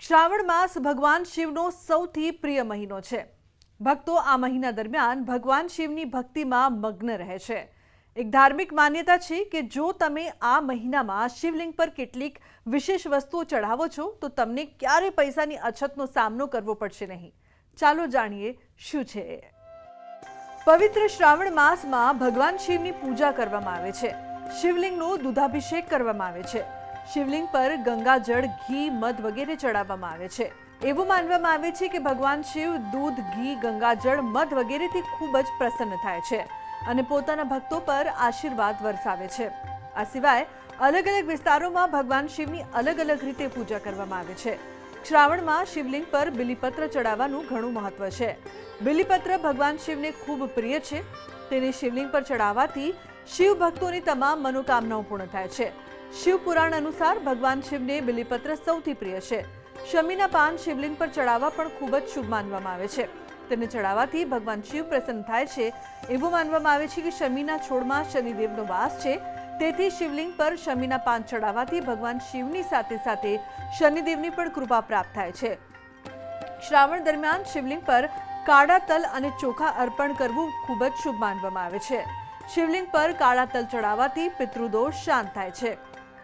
શ્રાવણ માસ ભગવાન શિવનો સૌથી પ્રિય મહિનો છે। ભક્તો આ મહિના દરમિયાન ભગવાન શિવની ભક્તિમાં મગ્ન રહે છે। એક ધાર્મિક માન્યતા છે કે જો તમે આ મહિનામાં શિવલિંગ પર કેટલીક વિશેષ વસ્તુઓ ચઢાવો છો તો તમને ક્યારે પૈસાની અછતનો સામનો કરવો પડશે નહીં। ચાલો જાણીએ શું છે એ। પવિત્ર શ્રાવણ માસમાં ભગવાન શિવની પૂજા કરવામાં આવે છે। શિવલિંગનો દૂધાભિષેક કરવામાં આવે છે। શિવલિંગ પર ગંગાજળ, ઘી, મધ વગેરે ચડાવવામાં આવે છે। એવું માનવામાં આવે છે કે ભગવાન શિવ દૂધ, ઘી, ગંગાજળ, મધ વગેરેથી ખૂબ જ પ્રસન્ન થાય છે અને પોતાના ભક્તો પર આશીર્વાદ વરસાવે છે। આ સિવાય અલગ અલગ વિસ્તારોમાં ભગવાન શિવની અલગ અલગ રીતે પૂજા કરવામાં આવે છે। શ્રાવણમાં શિવલિંગ પર બિલીપત્ર ચડાવવાનું ઘણું મહત્વ છે। બિલીપત્ર ભગવાન શિવને ખૂબ પ્રિય છે। તેને શિવલિંગ પર ચડાવવાથી શિવ ભક્તોની તમામ મનોકામનાઓ પૂર્ણ થાય છે। શિવ પુરાણ અનુસાર ભગવાન શિવને બિલીપત્ર સૌથી પ્રિય છે। શમીના પાન શિવલિંગ પર ચડાવવા પણ ખૂબ જ શુભ માનવામાં આવે છે। તેને ચડાવવાથી ભગવાન શિવ પ્રસન્ન થાય છે। એવું માનવામાં આવે છે કે શમીના છોડમાં શનિદેવનો વાસ છે, તેથી શિવલિંગ પર શમીના પાન ચડાવવાથી ભગવાન શિવની સાથે સાથે શનિદેવની પણ કૃપા પ્રાપ્ત થાય છે। શ્રાવણ દરમિયાન શિવલિંગ પર કાળા તલ અને ચોખા અર્પણ કરવું ખૂબ જ શુભ માનવામાં આવે છે। શિવલિંગ પર કાળા તલ ચડાવવાથી પિતૃદોષ શાંત થાય છે।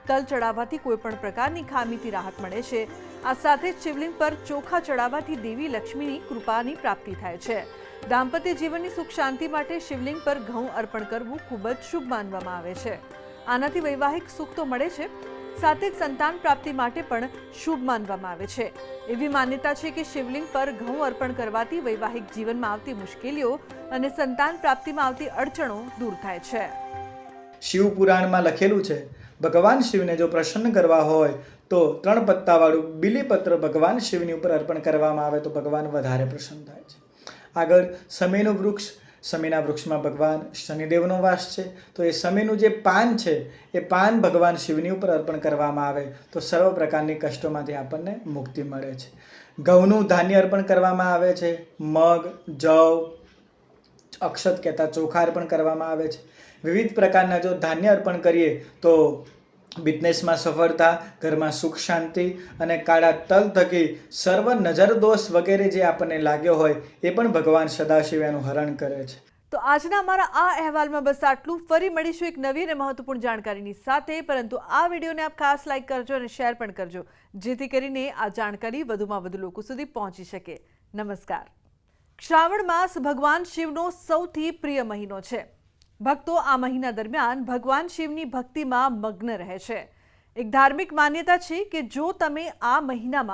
તલ ચડાવવાથી કોઈ પણ પ્રકારની ખામીથી રાહત મળે છે। આ સાથે જ શિવલિંગ પર ચોખા ચડાવવાથી દેવી લક્ષ્મીની કૃપાની પ્રાપ્તિ થાય છે। દાંપત્ય જીવનની સુખ શાંતિ માટે શિવલિંગ પર ઘઉં અર્પણ કરવું ખૂબ જ શુભ માનવામાં આવે છે। આનાથી વૈવાહિક સુખ તો મળે છે, સાથે જ સંતાન પ્રાપ્તિ માટે પણ શુભ માનવામાં આવે છે। એવી માન્યતા છે કે શિવલિંગ પર ઘઉં અર્પણ કરવાથી વૈવાહિક જીવનમાં આવતી મુશ્કેલીઓ અને સંતાન પ્રાપ્તિમાં આવતી અડચણો દૂર થાય છે। શિવ પુરાણમાં લખેલું છે, ભગવાન શિવને જો પ્રસન્ન કરવા હોય તો 3 પત્તાવાળું બિલીપત્ર ભગવાન શિવની ઉપર અર્પણ કરવામાં આવે તો ભગવાન વધારે પ્રસન્ન થાય છે। આગળ સમીનું વૃક્ષ, સમીના વૃક્ષમાં ભગવાન શનિદેવનો વાસ છે, તો એ સમીનું જે પાન છે એ પાન ભગવાન શિવની ઉપર અર્પણ કરવામાં આવે તો સર્વ પ્રકારની કષ્ટોમાંથી આપણને મુક્તિ મળે છે। ઘઉંનું ધાન્ય અર્પણ કરવામાં આવે છે। મગ, જવ, અક્ષત કહેતા ચોખા અર્પણ કરવામાં આવે છે। વિવિધ પ્રકારના જો ધાન્ય અર્પણ કરીએ તો બિઝનેસમાં સફળતા, ઘરમાં સુખ શાંતિ અને કાળા તલ થકી સર્વ નજર દોષ વગેરે જે આપણને લાગ્યો હોય એ પણ ભગવાન સદાશિવ એનું હરણ કરે છે। તો આજના અમારા આ અહેવાલમાં બસ આટલું। ફરી મળીશું એક નવી અને મહત્વપૂર્ણ જાણકારીની સાથે, પરંતુ આ વિડીયોને આપ ખાસ લાઈક કરજો અને શેર પણ કરજો, જેથી કરીને આ જાણકારી વધુમાં વધુ લોકો સુધી પહોંચી શકે। નમસ્કાર। શ્રાવણ માસ ભગવાન શિવનો સૌથી પ્રિય મહિનો છે। ભક્તો આ મહિના દરમિયાન ભગવાન શિવની ભક્તિમાં મગ્ન રહે છે। એક ધાર્મિક માન્યતા છે કે જો તમે આ મહિનામાં